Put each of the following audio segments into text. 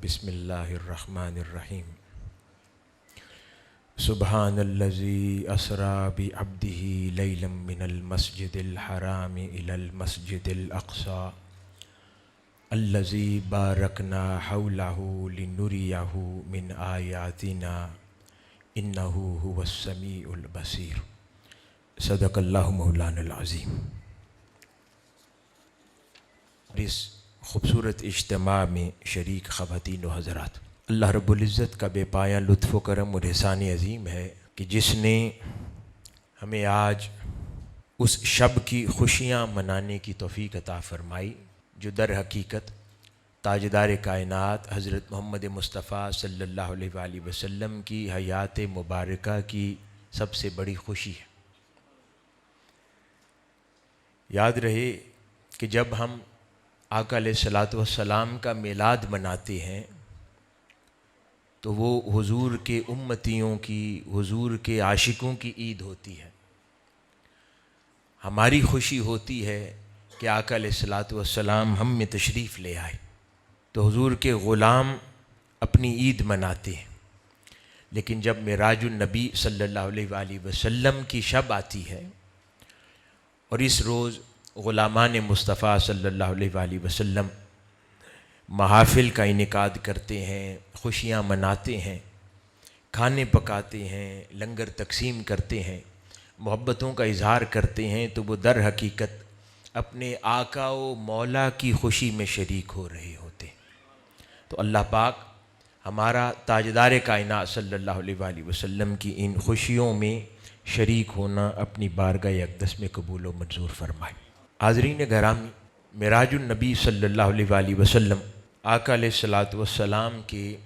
بسم اللہ الرحمن الرحیم سبحان الذی اسریٰ بعبدہ لیلا من المسجد الحرام الی المسجد الاقصی الذی بارکنا حولہ لنریہ من آیاتنا انہ هو السمیع البصیر۔ صدق اللہ مولانا العظیم۔ اس خوبصورت اجتماع میں شریک خواتین و حضرات، اللہ رب العزت کا بے پایہ لطف و کرم اور احسان عظیم ہے کہ جس نے ہمیں آج اس شب کی خوشیاں منانے کی توفیق عطا فرمائی جو در حقیقت تاجدار کائنات حضرت محمد مصطفیٰ صلی اللہ علیہ وآلہ وسلم کی حیات مبارکہ کی سب سے بڑی خوشی ہے۔ یاد رہے کہ جب ہم آقا علیہ الصلوۃ والسلام کا میلاد مناتے ہیں تو وہ حضور کے امتیوں کی، حضور کے عاشقوں کی عید ہوتی ہے۔ ہماری خوشی ہوتی ہے کہ آقا علیہ الصلوۃ والسلام ہم میں تشریف لے آئے تو حضور کے غلام اپنی عید مناتے ہیں، لیکن جب معراج النبی صلی اللہ علیہ وآلہ وسلم کی شب آتی ہے اور اس روز غلامان مصطفیٰ صلی اللہ علیہ وآلہ وسلم محافل کا انعقاد کرتے ہیں، خوشیاں مناتے ہیں، کھانے پکاتے ہیں، لنگر تقسیم کرتے ہیں، محبتوں کا اظہار کرتے ہیں، تو وہ در حقیقت اپنے آقا و مولا کی خوشی میں شریک ہو رہے ہوتے ہیں۔ تو اللہ پاک ہمارا تاجدار کائنات صلی اللہ علیہ وآلہ وسلم کی ان خوشیوں میں شریک ہونا اپنی بارگاہ اقدس میں قبول و منظور فرمائے۔ حاضرین گرامی، معراج النبی صلی اللہ علیہ وآلہ وسلم آقا علیہ الصلوۃ والسلام کے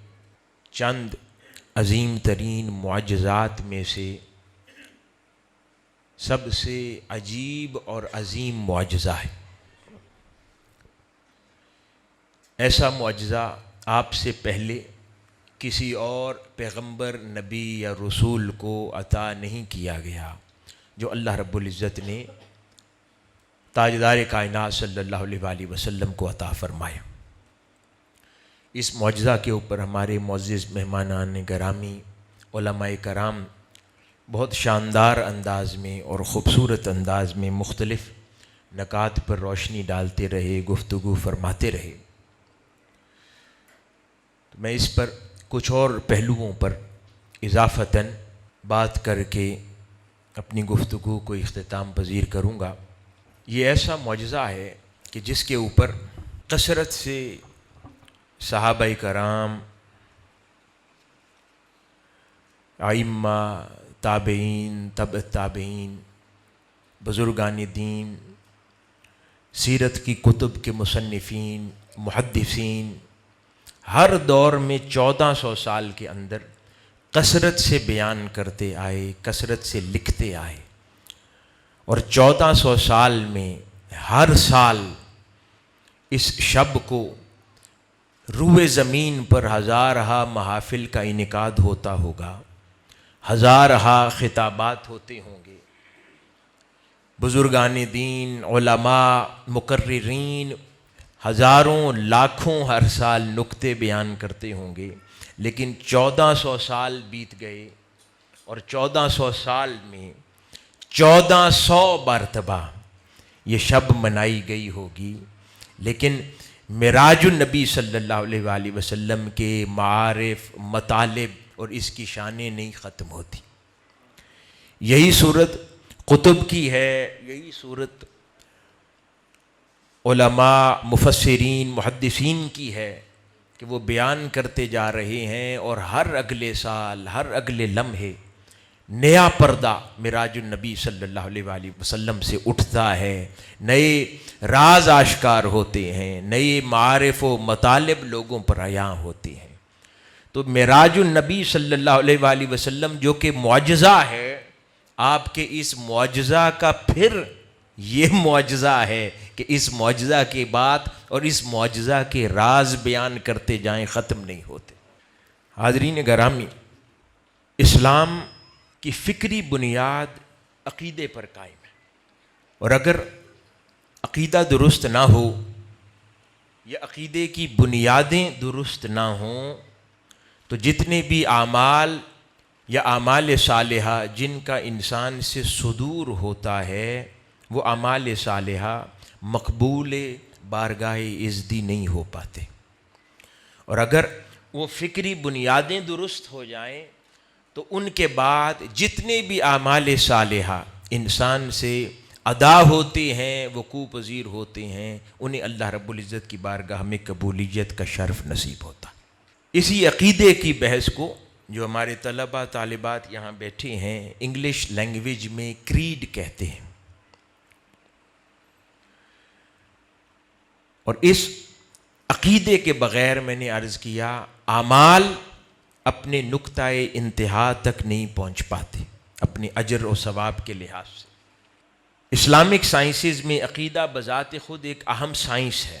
چند عظیم ترین معجزات میں سے سب سے عجیب اور عظیم معجزہ ہے۔ ایسا معجزہ آپ سے پہلے کسی اور پیغمبر، نبی یا رسول کو عطا نہیں کیا گیا جو اللہ رب العزت نے تاجدار کائنات صلی اللہ علیہ وآلہ وسلم کو عطا فرمایا۔ اس معجزہ کے اوپر ہمارے معزز مہمانان گرامی، علماء کرام بہت شاندار انداز میں اور خوبصورت انداز میں مختلف نکات پر روشنی ڈالتے رہے، گفتگو فرماتے رہے۔ تو میں اس پر کچھ اور پہلوؤں پر اضافتاً بات کر کے اپنی گفتگو کو اختتام پذیر کروں گا۔ یہ ایسا معجزہ ہے کہ جس کے اوپر کثرت سے صحابہ کرام، ائمہ، تابعین، تبع تابعین، بزرگان دین، سیرت کی کتب کے مصنفین، محدثین ہر دور میں 1400 سال کے اندر کثرت سے بیان کرتے آئے، کثرت سے لکھتے آئے، اور 1400 سال میں ہر سال اس شب کو روئے زمین پر ہزارہا محافل کا انعقاد ہوتا ہوگا، ہزارہا خطابات ہوتے ہوں گے، بزرگان دین، علماء، مقررین ہزاروں لاکھوں ہر سال نکتے بیان کرتے ہوں گے، لیکن 1400 سال بیت گئے اور 1400 سال میں 1400 مرتبہ یہ شب منائی گئی ہوگی، لیکن معراج النبی صلی اللہ علیہ وآلہ وسلم کے معارف، مطالب اور اس کی شانیں نہیں ختم ہوتی۔ یہی صورت کتب کی ہے، یہی صورت علماء، مفسرین، محدثین کی ہے کہ وہ بیان کرتے جا رہے ہیں، اور ہر اگلے سال، ہر اگلے لمحے نیا پردہ معراج النبی صلی اللہ علیہ وآلہ وسلم سے اٹھتا ہے، نئے راز آشکار ہوتے ہیں، نئے معارف و مطالب لوگوں پر عیاں ہوتے ہیں۔ تو معراج النبی صلی اللہ علیہ وآلہ وسلم جو کہ معجزہ ہے، آپ کے اس معجزہ کا پھر یہ معجزہ ہے کہ اس معجزہ کے بعد اور اس معجزہ کے راز بیان کرتے جائیں، ختم نہیں ہوتے۔ حاضرین گرامی، اسلام کی فکری بنیاد عقیدے پر قائم ہے، اور اگر عقیدہ درست نہ ہو یہ عقیدے کی بنیادیں درست نہ ہوں تو جتنے بھی اعمال یا اعمال صالحہ جن کا انسان سے صدور ہوتا ہے وہ اعمال صالحہ مقبول بارگاہ عزتی نہیں ہو پاتے. اور اگر وہ فکری بنیادیں درست ہو جائیں تو ان کے بعد جتنے بھی اعمال صالحہ انسان سے ادا ہوتے ہیں، وقوع پذیر ہوتے ہیں، انہیں اللہ رب العزت کی بارگاہ میں قبولیت کا شرف نصیب ہوتا. اسی عقیدے کی بحث کو جو ہمارے طلباء طالبات یہاں بیٹھے ہیں انگلش لینگویج میں کریڈ کہتے ہیں. اور اس عقیدے کے بغیر میں نے عرض کیا اعمال اپنے نقطۂ انتہا تک نہیں پہنچ پاتے اپنے اجر و ثواب کے لحاظ سے. اسلامک سائنسز میں عقیدہ بذات خود ایک اہم سائنس ہے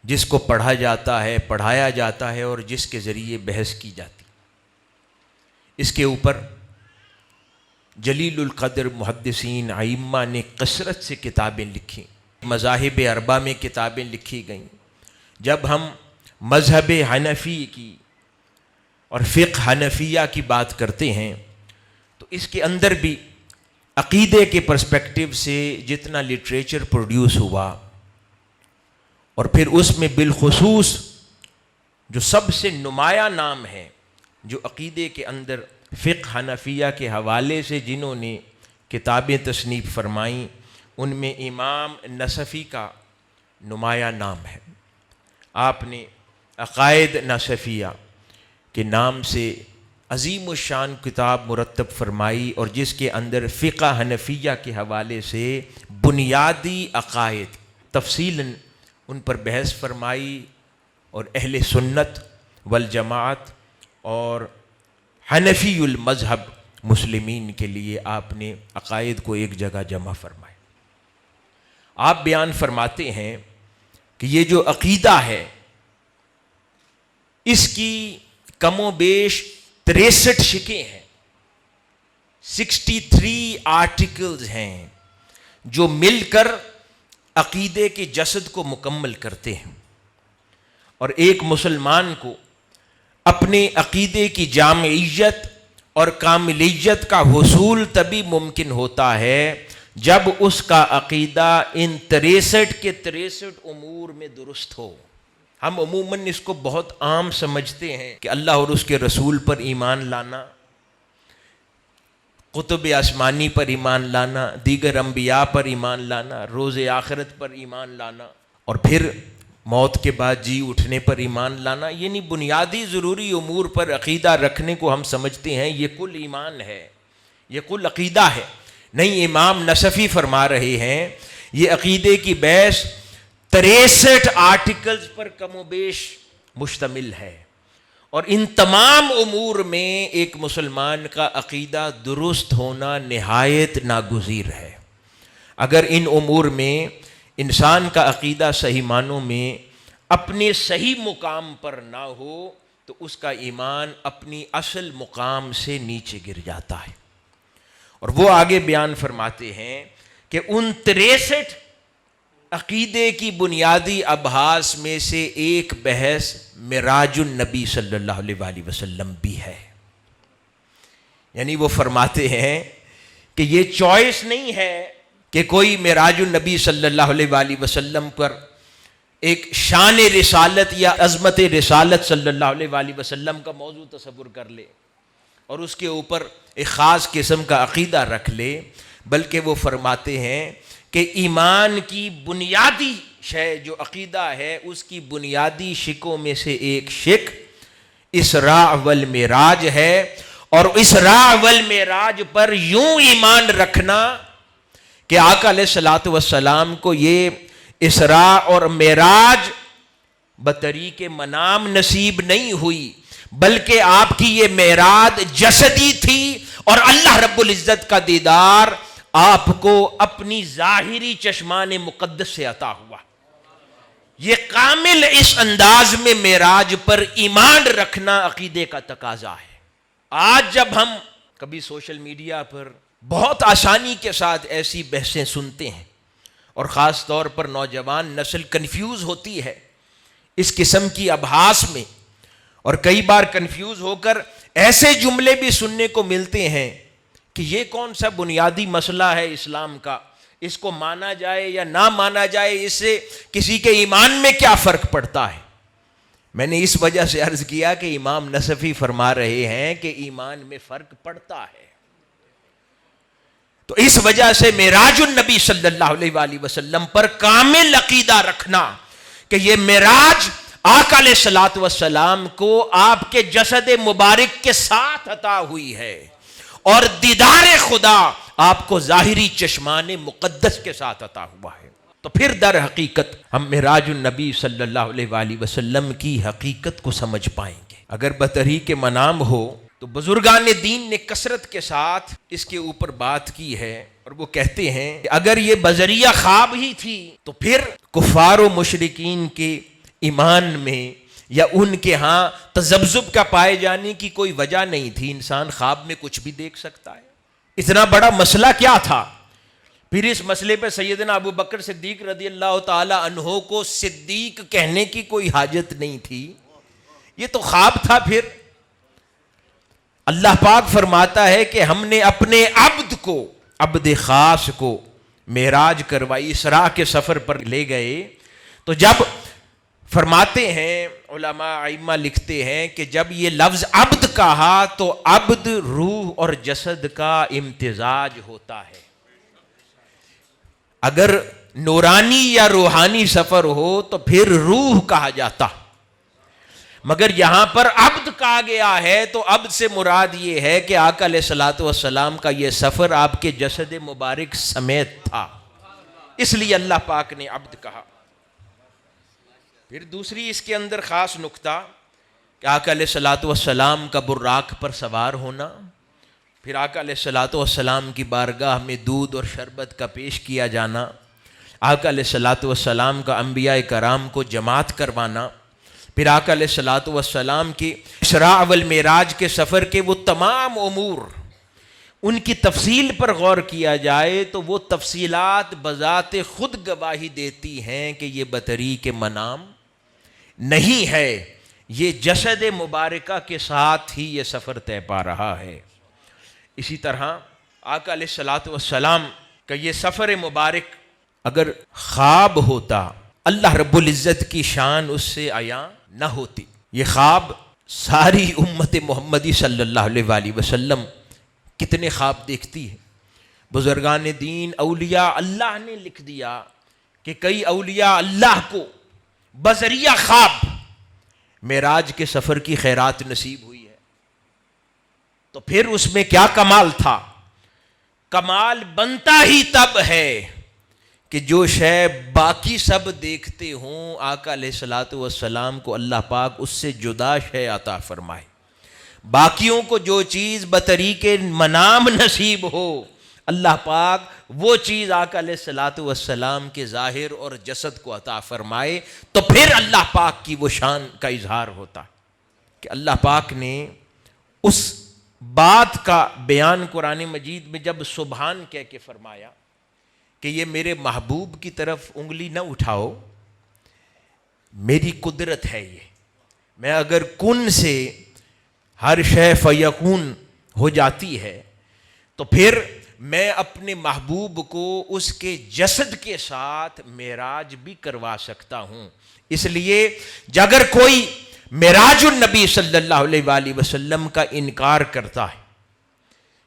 جس کو پڑھا جاتا ہے، پڑھایا جاتا ہے اور جس کے ذریعے بحث کی جاتی. اس کے اوپر جلیل القدر محدثین ائمہ نے کثرت سے کتابیں لکھی، مذاہب اربعہ میں کتابیں لکھی گئیں. جب ہم مذہب حنفی کی اور فقہ حنفیہ کی بات کرتے ہیں تو اس کے اندر بھی عقیدے کے پرسپیکٹیو سے جتنا لٹریچر پروڈیوس ہوا اور پھر اس میں بالخصوص جو سب سے نمایاں نام ہے جو عقیدے کے اندر فقہ حنفیہ کے حوالے سے جنہوں نے کتابیں تصنیف فرمائیں ان میں امام نصفی کا نمایاں نام ہے. آپ نے عقائد نصفیہ کے نام سے عظیم الشان کتاب مرتب فرمائی اور جس کے اندر فقہ حنفیہ کے حوالے سے بنیادی عقائد تفصیلاً ان پر بحث فرمائی اور اہل سنت والجماعت اور حنفی المذہب مسلمین کے لیے آپ نے عقائد کو ایک جگہ جمع فرمایا. آپ بیان فرماتے ہیں کہ یہ جو عقیدہ ہے اس کی کم و بیش 63 شکیں ہیں، 63 آرٹیکلز ہیں جو مل کر عقیدے کے جسد کو مکمل کرتے ہیں. اور ایک مسلمان کو اپنے عقیدے کی جامعیت اور کاملیت کا حصول تبھی ممکن ہوتا ہے جب اس کا عقیدہ ان 63 کے 63 امور میں درست ہو. ہم عموماً اس کو بہت عام سمجھتے ہیں کہ اللہ اور اس کے رسول پر ایمان لانا، کتب آسمانی پر ایمان لانا، دیگر انبیاء پر ایمان لانا، روز آخرت پر ایمان لانا اور پھر موت کے بعد جی اٹھنے پر ایمان لانا، یعنی بنیادی ضروری امور پر عقیدہ رکھنے کو ہم سمجھتے ہیں یہ کل ایمان ہے، یہ کل عقیدہ ہے. نہیں، امام نصفی فرما رہے ہیں یہ عقیدے کی بحث 63 آرٹیکلز پر کم و بیش مشتمل ہے اور ان تمام امور میں ایک مسلمان کا عقیدہ درست ہونا نہایت ناگزیر ہے. اگر ان امور میں انسان کا عقیدہ صحیح معنوں میں اپنے صحیح مقام پر نہ ہو تو اس کا ایمان اپنی اصل مقام سے نیچے گر جاتا ہے. اور وہ آگے بیان فرماتے ہیں کہ ان 63 عقیدے کی بنیادی ابحاث میں سے ایک بحث معراج النبی صلی اللہ علیہ وآلہ وسلم بھی ہے. یعنی وہ فرماتے ہیں کہ یہ چوائس نہیں ہے کہ کوئی معراج النبی صلی اللہ علیہ وآلہ وسلم پر ایک شان رسالت یا عظمت رسالت صلی اللہ علیہ وآلہ وسلم کا موضوع تصور کر لے اور اس کے اوپر ایک خاص قسم کا عقیدہ رکھ لے، بلکہ وہ فرماتے ہیں کہ ایمان کی بنیادی شے جو عقیدہ ہے اس کی بنیادی شکوں میں سے ایک شک اسراء والمعراج ہے. اور اسراء والمعراج پر یوں ایمان رکھنا کہ آقا علیہ الصلوۃ والسلام کو یہ اسراء اور معراج بطریق منام نصیب نہیں ہوئی بلکہ آپ کی یہ معراج جسدی تھی اور اللہ رب العزت کا دیدار آپ کو اپنی ظاہری چشمان مقدس سے عطا ہوا. یہ کامل اس انداز میں معراج پر ایمان رکھنا عقیدے کا تقاضا ہے. آج جب ہم کبھی سوشل میڈیا پر بہت آسانی کے ساتھ ایسی بحثیں سنتے ہیں اور خاص طور پر نوجوان نسل کنفیوز ہوتی ہے اس قسم کی ابحاث میں، اور کئی بار کنفیوز ہو کر ایسے جملے بھی سننے کو ملتے ہیں کہ یہ کون سا بنیادی مسئلہ ہے اسلام کا، اس کو مانا جائے یا نہ مانا جائے، اس سے کسی کے ایمان میں کیا فرق پڑتا ہے۔ میں نے اس وجہ سے عرض کیا کہ امام نصفی فرما رہے ہیں کہ ایمان میں فرق پڑتا ہے، تو اس وجہ سے معراج النبی صلی اللہ علیہ وآلہ وسلم پر کامل عقیدہ رکھنا کہ یہ معراج آقا علیہ الصلوۃ والسلام کو آپ کے جسد مبارک کے ساتھ عطا ہوئی ہے، اور دیدار خدا آپ کو ظاہری چشمان مقدس کے ساتھ عطا ہوا ہے۔ تو پھر در حقیقت ہم معراج النبی صلی اللہ علیہ وآلہ وسلم کی حقیقت کو سمجھ پائیں گے۔ اگر بطریق منام ہو تو بزرگان دین نے کثرت کے ساتھ اس کے اوپر بات کی ہے، اور وہ کہتے ہیں کہ اگر یہ بذریعہ خواب ہی تھی تو پھر کفار و مشرکین کے ایمان میں یا ان کے ہاں تذبذب کا پائے جانے کی کوئی وجہ نہیں تھی۔ انسان خواب میں کچھ بھی دیکھ سکتا ہے، اتنا بڑا مسئلہ کیا تھا؟ پھر اس مسئلے پہ سیدنا ابو بکر صدیق رضی اللہ تعالی عنہ کو صدیق کہنے کی کوئی حاجت نہیں تھی، یہ تو خواب تھا۔ پھر اللہ پاک فرماتا ہے کہ ہم نے اپنے عبد کو، عبد خاص کو معراج کروائی، اسراء کے سفر پر لے گئے، تو جب فرماتے ہیں علماء ائمہ لکھتے ہیں کہ جب یہ لفظ عبد کہا تو عبد روح اور جسد کا امتزاج ہوتا ہے۔ اگر نورانی یا روحانی سفر ہو تو پھر روح کہا جاتا، مگر یہاں پر عبد کہا گیا ہے تو عبد سے مراد یہ ہے کہ آقا علیہ الصلوۃ والسلام کا یہ سفر آپ کے جسد مبارک سمیت تھا، اس لیے اللہ پاک نے عبد کہا۔ پھر دوسری اس کے اندر خاص نکتہ کہ آقا علیہ الصلوۃ والسلام کا براق پر سوار ہونا، پھر آقا علیہ الصلوۃ والسلام کی بارگاہ میں دودھ اور شربت کا پیش کیا جانا، آقا علیہ الصلوۃ والسلام کا انبیاء کرام کو جماعت کروانا، پھر آقا علیہ الصلوۃ والسلام کی اسراء والمعراج کے سفر کے وہ تمام امور، ان کی تفصیل پر غور کیا جائے تو وہ تفصیلات بذات خود گواہی دیتی ہیں کہ یہ بطریق منام نہیں ہے، یہ جسد مبارکہ کے ساتھ ہی یہ سفر طے پا رہا ہے۔ اسی طرح آقا علیہ الصلوۃ والسلام کا یہ سفر مبارک اگر خواب ہوتا، اللہ رب العزت کی شان اس سے عیاں نہ ہوتی۔ یہ خواب ساری امت محمدی صلی اللہ علیہ وآلہ وسلم کتنے خواب دیکھتی ہے۔ بزرگان دین اولیاء اللہ نے لکھ دیا کہ کئی اولیاء اللہ کو بذریعہ خواب معراج کے سفر کی خیرات نصیب ہوئی ہے، تو پھر اس میں کیا کمال تھا؟ کمال بنتا ہی تب ہے کہ جو شے باقی سب دیکھتے ہوں، آقا علیہ الصلوۃ والسلام کو اللہ پاک اس سے جدا شے عطا فرمائے۔ باقیوں کو جو چیز بطریق منام نصیب ہو، اللہ پاک وہ چیز آقا علیہ الصلوۃ والسلام کے ظاہر اور جسد کو عطا فرمائے، تو پھر اللہ پاک کی وہ شان کا اظہار ہوتا کہ اللہ پاک نے اس بات کا بیان قرآن مجید میں جب سبحان کہہ کے فرمایا کہ یہ میرے محبوب کی طرف انگلی نہ اٹھاؤ، میری قدرت ہے یہ، میں اگر کن سے ہر شے فیکون ہو جاتی ہے تو پھر میں اپنے محبوب کو اس کے جسد کے ساتھ معراج بھی کروا سکتا ہوں۔ اس لیے اگر کوئی معراج النبی صلی اللہ علیہ وآلہ وسلم کا انکار کرتا ہے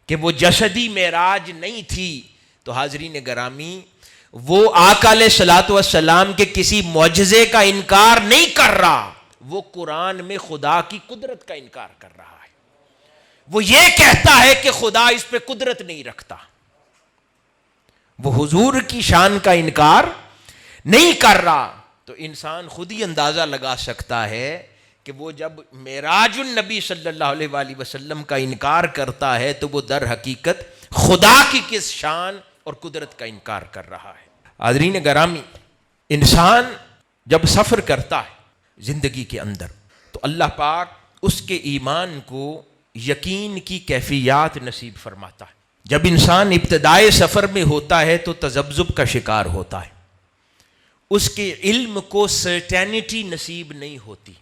کہ وہ جسدی معراج نہیں تھی، تو حاضرین گرامی وہ آقا علیہ الصلوۃ والسلام کے کسی معجزے کا انکار نہیں کر رہا، وہ قرآن میں خدا کی قدرت کا انکار کر رہا ہے۔ وہ یہ کہتا ہے کہ خدا اس پہ قدرت نہیں رکھتا، وہ حضور کی شان کا انکار نہیں کر رہا۔ تو انسان خود ہی اندازہ لگا سکتا ہے کہ وہ جب معراج النبی صلی اللہ علیہ وآلہ وسلم کا انکار کرتا ہے تو وہ در حقیقت خدا کی کس شان اور قدرت کا انکار کر رہا ہے۔ حاضرین گرامی، انسان جب سفر کرتا ہے زندگی کے اندر تو اللہ پاک اس کے ایمان کو یقین کی کیفیات نصیب فرماتا ہے۔ جب انسان ابتدائے سفر میں ہوتا ہے تو تذبذب کا شکار ہوتا ہے، اس کے علم کو سرٹینٹی نصیب نہیں ہوتی،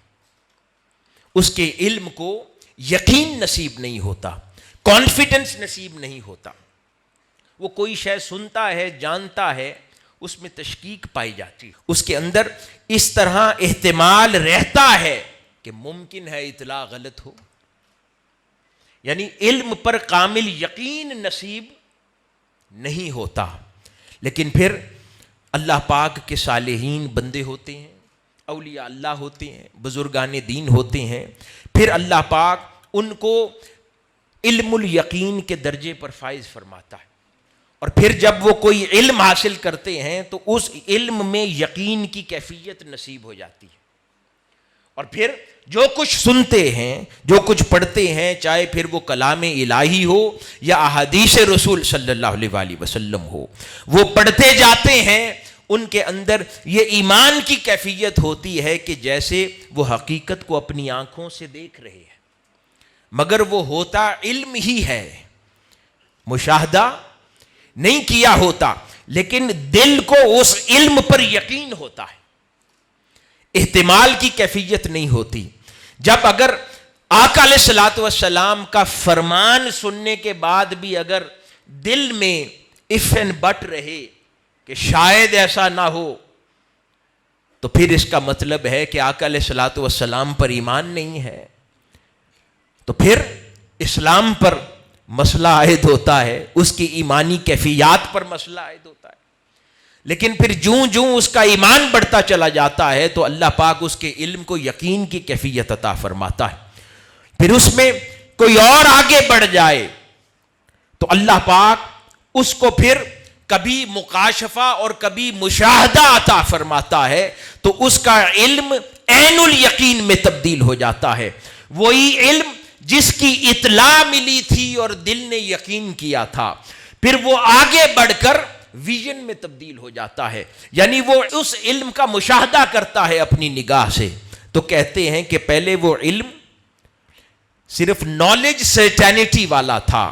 اس کے علم کو یقین نصیب نہیں ہوتا، کانفیڈنس نصیب نہیں ہوتا. وہ کوئی شے سنتا ہے، جانتا ہے، اس میں تشکیک پائی جاتی، اس کے اندر اس طرح احتمال رہتا ہے کہ ممکن ہے اطلاع غلط ہو. یعنی علم پر کامل یقین نصیب نہیں ہوتا. لیکن پھر اللہ پاک کے صالحین بندے ہوتے ہیں، اولیاء اللہ ہوتے ہیں، بزرگان دین ہوتے ہیں، پھر اللہ پاک ان کو علم الیقین کے درجے پر فائز فرماتا ہے. اور پھر جب وہ کوئی علم حاصل کرتے ہیں تو اس علم میں یقین کی کیفیت نصیب ہو جاتی ہے. اور پھر جو کچھ سنتے ہیں، جو کچھ پڑھتے ہیں، چاہے پھر وہ کلام الہی ہو یا احادیث رسول صلی اللہ علیہ وآلہ وسلم ہو، وہ پڑھتے جاتے ہیں، ان کے اندر یہ ایمان کی کیفیت ہوتی ہے کہ جیسے وہ حقیقت کو اپنی آنکھوں سے دیکھ رہے ہیں، مگر وہ ہوتا علم ہی ہے، مشاہدہ نہیں کیا ہوتا، لیکن دل کو اس علم پر یقین ہوتا ہے، احتمال کی کیفیت نہیں ہوتی. جب اگر آقا علیہ الصلوۃ والسلام کا فرمان سننے کے بعد بھی اگر دل میں اف اینڈ بٹ رہے کہ شاید ایسا نہ ہو، تو پھر اس کا مطلب ہے کہ آقا علیہ الصلوۃ والسلام پر ایمان نہیں ہے. تو پھر اسلام پر مسئلہ عائد ہوتا ہے، اس کی ایمانی کیفیات پر مسئلہ عائد ہوتا ہے. لیکن پھر جوں جوں اس کا ایمان بڑھتا چلا جاتا ہے تو اللہ پاک اس کے علم کو یقین کی کیفیت عطا فرماتا ہے. پھر اس میں کوئی اور آگے بڑھ جائے تو اللہ پاک اس کو پھر کبھی مکاشفہ اور کبھی مشاہدہ عطا فرماتا ہے، تو اس کا علم عین الیقین میں تبدیل ہو جاتا ہے. وہی علم جس کی اطلاع ملی تھی اور دل نے یقین کیا تھا، پھر وہ آگے بڑھ کر ویژن میں تبدیل ہو جاتا ہے. یعنی وہ اس علم کا مشاہدہ کرتا ہے اپنی نگاہ سے. تو کہتے ہیں کہ پہلے وہ علم صرف نالج سرٹینٹی والا تھا،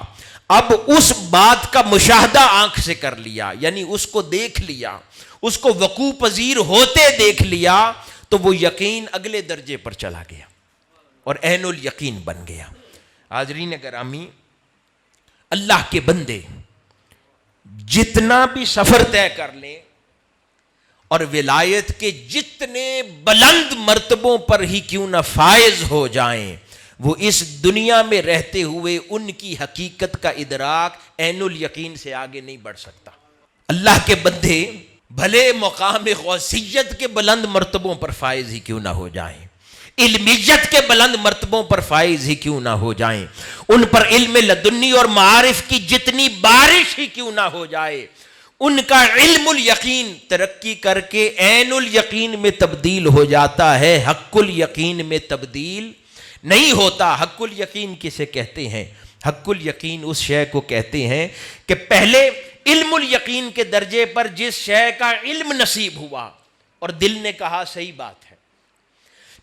اب اس بات کا مشاہدہ آنکھ سے کر لیا، یعنی اس کو دیکھ لیا، اس کو وقوع پذیر ہوتے دیکھ لیا، تو وہ یقین اگلے درجے پر چلا گیا اور عین الیقین بن گیا. حاضرین گرامی، اللہ کے بندے جتنا بھی سفر طے کر لیں اور ولایت کے جتنے بلند مرتبوں پر ہی کیوں نہ فائز ہو جائیں، وہ اس دنیا میں رہتے ہوئے ان کی حقیقت کا ادراک عین الیقین سے آگے نہیں بڑھ سکتا. اللہ کے بندے بھلے مقام غوثیت کے بلند مرتبوں پر فائز ہی کیوں نہ ہو جائیں، علمیت کے بلند مرتبوں پر فائز ہی کیوں نہ ہو جائیں، ان پر علم لدنی اور معارف کی جتنی بارش ہی کیوں نہ ہو جائے، ان کا علم الیقین ترقی کر کے عین الیقین میں تبدیل ہو جاتا ہے، حق الیقین میں تبدیل نہیں ہوتا. حق الیقین کسے کہتے ہیں؟ حق الیقین اس شے کو کہتے ہیں کہ پہلے علم الیقین کے درجے پر جس شے کا علم نصیب ہوا اور دل نے کہا صحیح بات ہے،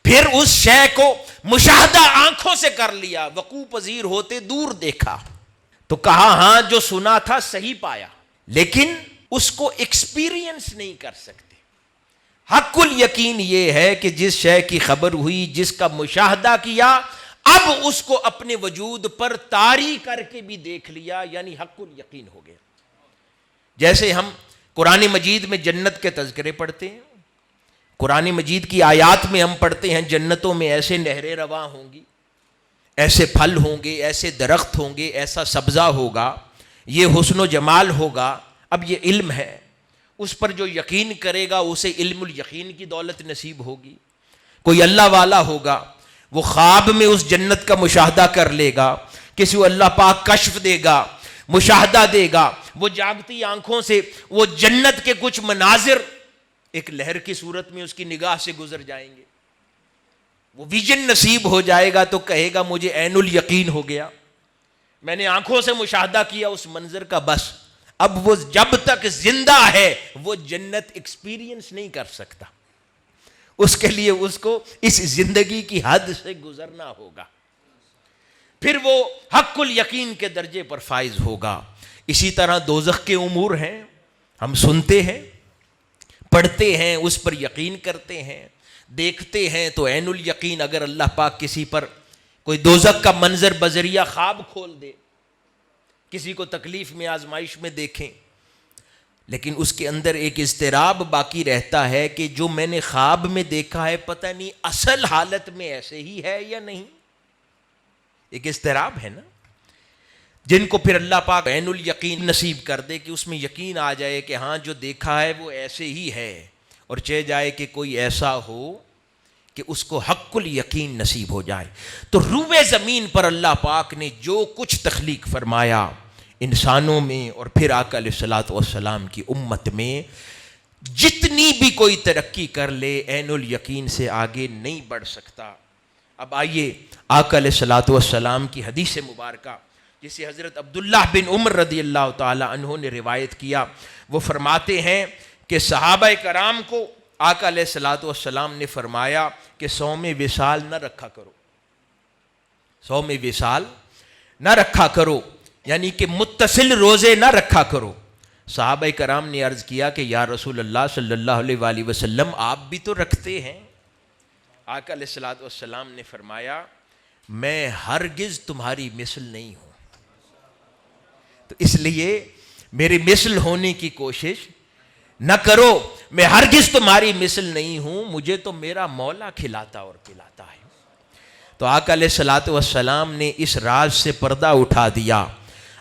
پھر اس شے کو مشاہدہ آنکھوں سے کر لیا، وقوع پذیر ہوتے دور دیکھا تو کہا ہاں جو سنا تھا صحیح پایا، لیکن اس کو ایکسپیرینس نہیں کر سکتے. حق الیقین یہ ہے کہ جس شے کی خبر ہوئی، جس کا مشاہدہ کیا، اب اس کو اپنے وجود پر طاری کر کے بھی دیکھ لیا، یعنی حق الیقین ہو گیا. جیسے ہم قرآن مجید میں جنت کے تذکرے پڑھتے ہیں، قرآن مجید کی آیات میں ہم پڑھتے ہیں جنتوں میں ایسے نہریں رواں ہوں گی، ایسے پھل ہوں گے، ایسے درخت ہوں گے، ایسا سبزہ ہوگا، یہ حسن و جمال ہوگا. اب یہ علم ہے، اس پر جو یقین کرے گا اسے علم الیقین کی دولت نصیب ہوگی. کوئی اللہ والا ہوگا، وہ خواب میں اس جنت کا مشاہدہ کر لے گا، کسی کو اللہ پاک کشف دے گا، مشاہدہ دے گا، وہ جاگتی آنکھوں سے وہ جنت کے کچھ مناظر ایک لہر کی صورت میں اس کی نگاہ سے گزر جائیں گے، وہ ویژن نصیب ہو جائے گا تو کہے گا مجھے عین الیقین ہو گیا، میں نے آنکھوں سے مشاہدہ کیا اس منظر کا. بس اب وہ جب تک زندہ ہے وہ جنت ایکسپیرینس نہیں کر سکتا، اس کے لیے اس کو اس زندگی کی حد سے گزرنا ہوگا، پھر وہ حق الیقین کے درجے پر فائز ہوگا. اسی طرح دوزخ کے امور ہیں، ہم سنتے ہیں، پڑھتے ہیں اس پر یقین کرتے ہیں، دیکھتے ہیں تو عین الیقین، اگر اللہ پاک کسی پر کوئی دوزخ کا منظر بذریعہ خواب کھول دے، کسی کو تکلیف میں آزمائش میں دیکھیں، لیکن اس کے اندر ایک اضطراب باقی رہتا ہے کہ جو میں نے خواب میں دیکھا ہے پتہ نہیں اصل حالت میں ایسے ہی ہے یا نہیں، ایک اضطراب ہے نا، جن کو پھر اللہ پاک عین الیقین نصیب کر دے کہ اس میں یقین آ جائے کہ ہاں جو دیکھا ہے وہ ایسے ہی ہے، اور چہ جائے کہ کوئی ایسا ہو کہ اس کو حق الیقین نصیب ہو جائے۔ تو روئے زمین پر اللہ پاک نے جو کچھ تخلیق فرمایا انسانوں میں اور پھر آقا علیہ الصلوۃ والسلام کی امت میں، جتنی بھی کوئی ترقی کر لے عین الیقین سے آگے نہیں بڑھ سکتا۔ اب آئیے آقا علیہ الصلوۃ والسلام کی حدیث مبارکہ جسے حضرت عبداللہ بن عمر رضی اللہ تعالی عنہ نے روایت کیا، وہ فرماتے ہیں کہ صحابہ کرام کو آقا علیہ الصلوۃ والسلام نے فرمایا کہ صوم وصال نہ رکھا کرو، صوم وصال نہ رکھا کرو، یعنی کہ متصل روزے نہ رکھا کرو۔ صحابہ کرام نے عرض کیا کہ یا رسول اللہ صلی اللہ علیہ وآلہ وسلم آپ بھی تو رکھتے ہیں۔ آقا علیہ الصلوۃ والسلام نے فرمایا میں ہرگز تمہاری مثل نہیں ہوں، تو اس لیے میری مثل ہونے کی کوشش نہ کرو، میں ہرگز تمہاری مثل نہیں ہوں، مجھے تو میرا مولا کھلاتا اور پلاتا ہے۔ تو آقا علیہ الصلوۃ والسلام نے اس راز سے پردہ اٹھا دیا۔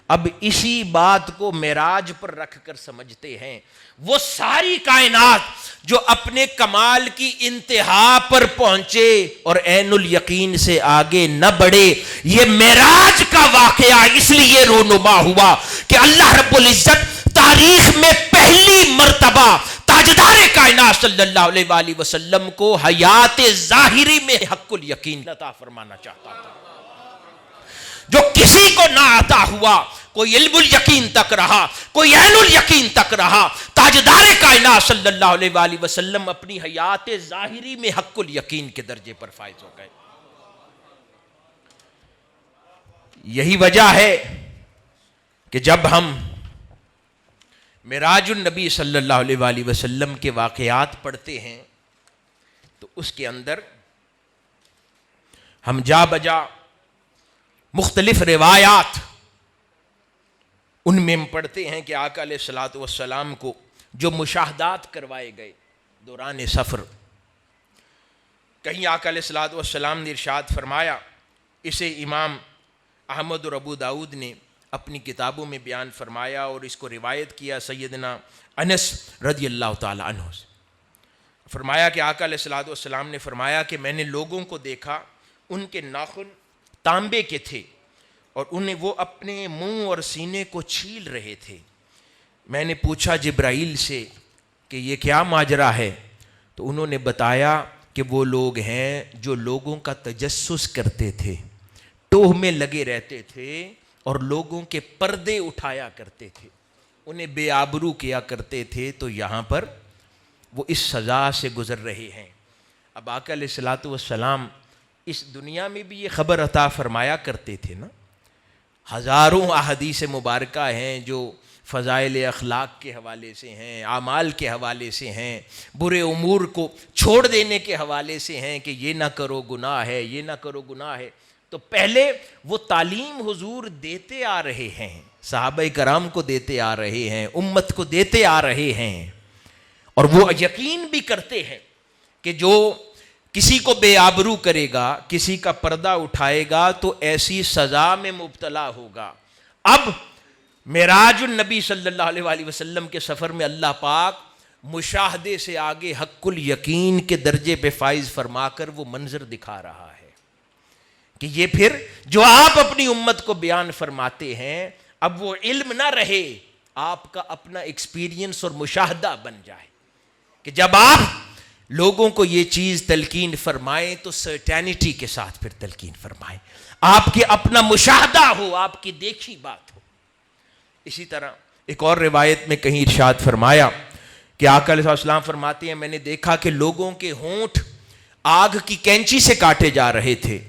اب اسی بات کو معراج پر رکھ کر سمجھتے ہیں، وہ ساری کائنات جو اپنے کمال کی انتہا پر پہنچے اور عین الیقین سے آگے نہ بڑھے، یہ معراج کا واقعہ اس لیے رونما ہوا کہ اللہ رب العزت تاریخ میں پہلی مرتبہ تاجدار کائنات صلی اللہ علیہ وآلہ وسلم کو حیات ظاہری میں حق الیقین عطا فرمانا چاہتا تھا، جو کسی کو نہ عطا ہوا۔ کوئی علم الیقین تک رہا، کوئی عین الیقین تک رہا، تاجدار کائنات صلی اللہ علیہ وآلہ وسلم اپنی حیات ظاہری میں حق الیقین کے درجے پر فائز ہو گئے۔ یہی وجہ ہے کہ جب ہم معراج النبی صلی اللہ علیہ وآلہ وسلم کے واقعات پڑھتے ہیں تو اس کے اندر ہم جا بجا مختلف روایات ان میں ہم پڑھتے ہیں کہ آقا علیہ الصلوۃ والسلام کو جو مشاہدات کروائے گئے دوران سفر، کہیں آقا علیہ الصلوۃ والسلام نے ارشاد فرمایا، اسے امام احمد اور ابو داؤد نے اپنی کتابوں میں بیان فرمایا اور اس کو روایت کیا سیدنا انس رضی اللہ تعالی عنہ سے۔ فرمایا کہ آقا علیہ الصلوۃ والسلام نے فرمایا کہ میں نے لوگوں کو دیکھا، ان کے ناخن تانبے کے تھے اور انہیں وہ اپنے منہ اور سینے کو چھیل رہے تھے۔ میں نے پوچھا جبرائیل سے کہ یہ کیا ماجرا ہے، تو انہوں نے بتایا کہ وہ لوگ ہیں جو لوگوں کا تجسس کرتے تھے، ٹوہ میں لگے رہتے تھے اور لوگوں کے پردے اٹھایا کرتے تھے، انہیں بے آبرو کیا کرتے تھے، تو یہاں پر وہ اس سزا سے گزر رہے ہیں۔ اب آقا علیہ الصلوۃ والسلام اس دنیا میں بھی یہ خبر عطا فرمایا کرتے تھے نا، ہزاروں احادیث مبارکہ ہیں جو فضائل اخلاق کے حوالے سے ہیں، اعمال کے حوالے سے ہیں، برے امور کو چھوڑ دینے کے حوالے سے ہیں کہ یہ نہ کرو گناہ ہے، یہ نہ کرو گناہ ہے۔ تو پہلے وہ تعلیم حضور دیتے آ رہے ہیں، صحابہ کرام کو دیتے آ رہے ہیں، امت کو دیتے آ رہے ہیں، اور وہ یقین بھی کرتے ہیں کہ جو کسی کو بے آبرو کرے گا، کسی کا پردہ اٹھائے گا تو ایسی سزا میں مبتلا ہوگا۔ اب معراج النبی صلی اللہ علیہ وآلہ وسلم کے سفر میں اللہ پاک مشاہدے سے آگے حق الیقین کے درجے پہ فائز فرما کر وہ منظر دکھا رہا ہے کہ یہ پھر جو آپ اپنی امت کو بیان فرماتے ہیں، اب وہ علم نہ رہے، آپ کا اپنا ایکسپیرینس اور مشاہدہ بن جائے کہ جب آپ لوگوں کو یہ چیز تلقین فرمائیں تو سرٹینٹی کے ساتھ پھر تلقین فرمائیں، آپ کے اپنا مشاہدہ ہو، آپ کی دیکھی بات ہو۔ اسی طرح ایک اور روایت میں کہیں ارشاد فرمایا کہ آقا علیہ السلام فرماتے ہیں میں نے دیکھا کہ لوگوں کے ہونٹ آگ کی کینچی سے کاٹے جا رہے تھے۔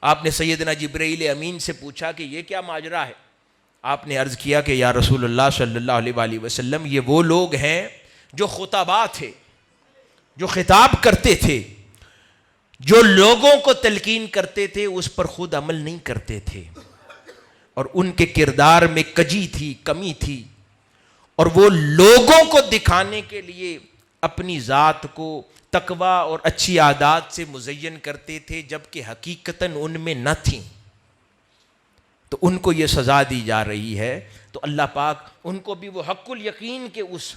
آپ نے سیدنا جبرائیل امین سے پوچھا کہ یہ کیا ماجرا ہے؟ آپ نے عرض کیا کہ یا رسول اللہ صلی اللہ علیہ وآلہ وسلم، یہ وہ لوگ ہیں جو خطباء تھے، جو خطاب کرتے تھے، جو لوگوں کو تلقین کرتے تھے، اس پر خود عمل نہیں کرتے تھے، اور ان کے کردار میں کجی تھی، کمی تھی، اور وہ لوگوں کو دکھانے کے لیے اپنی ذات کو تقویٰ اور اچھی عادات سے مزین کرتے تھے، جبکہ حقیقتاً ان میں نہ تھیں، تو ان کو یہ سزا دی جا رہی ہے۔ تو اللہ پاک ان کو بھی وہ حق الیقین کے اس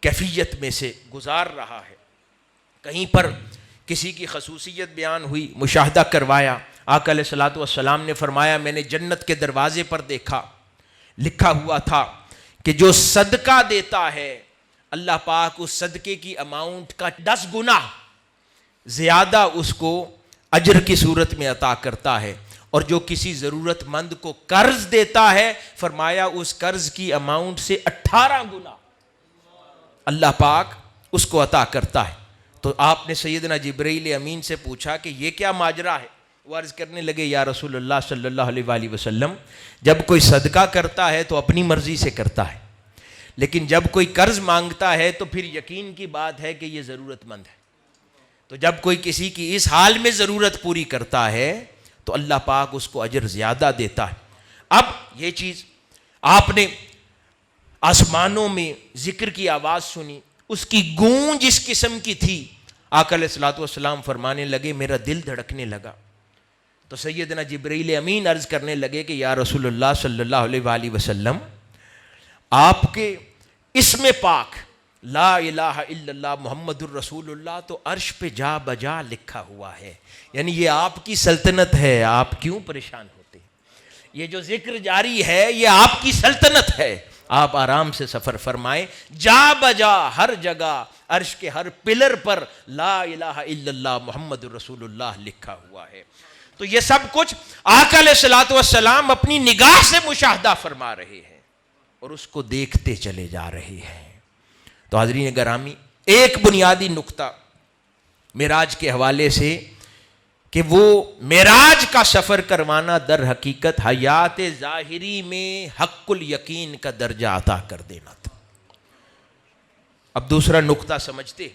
کیفیت میں سے گزار رہا ہے۔ کہیں پر کسی کی خصوصیت بیان ہوئی، مشاہدہ کروایا، آقا علیہ الصلوۃ والسلام نے فرمایا میں نے جنت کے دروازے پر دیکھا، لکھا ہوا تھا کہ جو صدقہ دیتا ہے اللہ پاک اس صدقے کی اماؤنٹ کا 10 گنا زیادہ اس کو اجر کی صورت میں عطا کرتا ہے، اور جو کسی ضرورت مند کو قرض دیتا ہے فرمایا اس قرض کی اماؤنٹ سے 18 گنا اللہ پاک اس کو عطا کرتا ہے۔ تو آپ نے سیدنا جبرائیل امین سے پوچھا کہ یہ کیا ماجرا ہے؟ وہ عرض کرنے لگے یا رسول اللہ صلی اللہ علیہ وآلہ وسلم، جب کوئی صدقہ کرتا ہے تو اپنی مرضی سے کرتا ہے، لیکن جب کوئی قرض مانگتا ہے تو پھر یقین کی بات ہے کہ یہ ضرورت مند ہے۔ تو جب کوئی کسی کی اس حال میں ضرورت پوری کرتا ہے تو اللہ پاک اس کو اجر زیادہ دیتا ہے۔ اب یہ چیز آپ نے آسمانوں میں ذکر کی آواز سنی، اس کی گونج اس قسم کی تھی، آقا علیہ الصلوۃ والسلام فرمانے لگے میرا دل دھڑکنے لگا۔ تو سیدنا جبرائیل امین عرض کرنے لگے کہ یا رسول اللہ صلی اللہ علیہ وآلہ وسلم، آپ کے اسم پاک لا الہ الا اللہ محمد الرسول اللہ تو عرش پہ جا بجا لکھا ہوا ہے، یعنی یہ آپ کی سلطنت ہے، آپ کیوں پریشان ہوتے ہیں؟ یہ جو ذکر جاری ہے یہ آپ کی سلطنت ہے، آپ آرام سے سفر فرمائیں، جا بجا ہر جگہ عرش کے ہر پلر پر لا الہ الا اللہ محمد الرسول اللہ لکھا ہوا ہے۔ تو یہ سب کچھ آقا علیہ الصلوۃ والسلام اپنی نگاہ سے مشاہدہ فرما رہے ہیں اور اس کو دیکھتے چلے جا رہے ہیں۔ تو حاضرین گرامی، ایک بنیادی نقطہ معراج کے حوالے سے کہ وہ معراج کا سفر کروانا در حقیقت حیات ظاہری میں حق الیقین کا درجہ عطا کر دینا تھا۔ اب دوسرا نقطہ سمجھتے،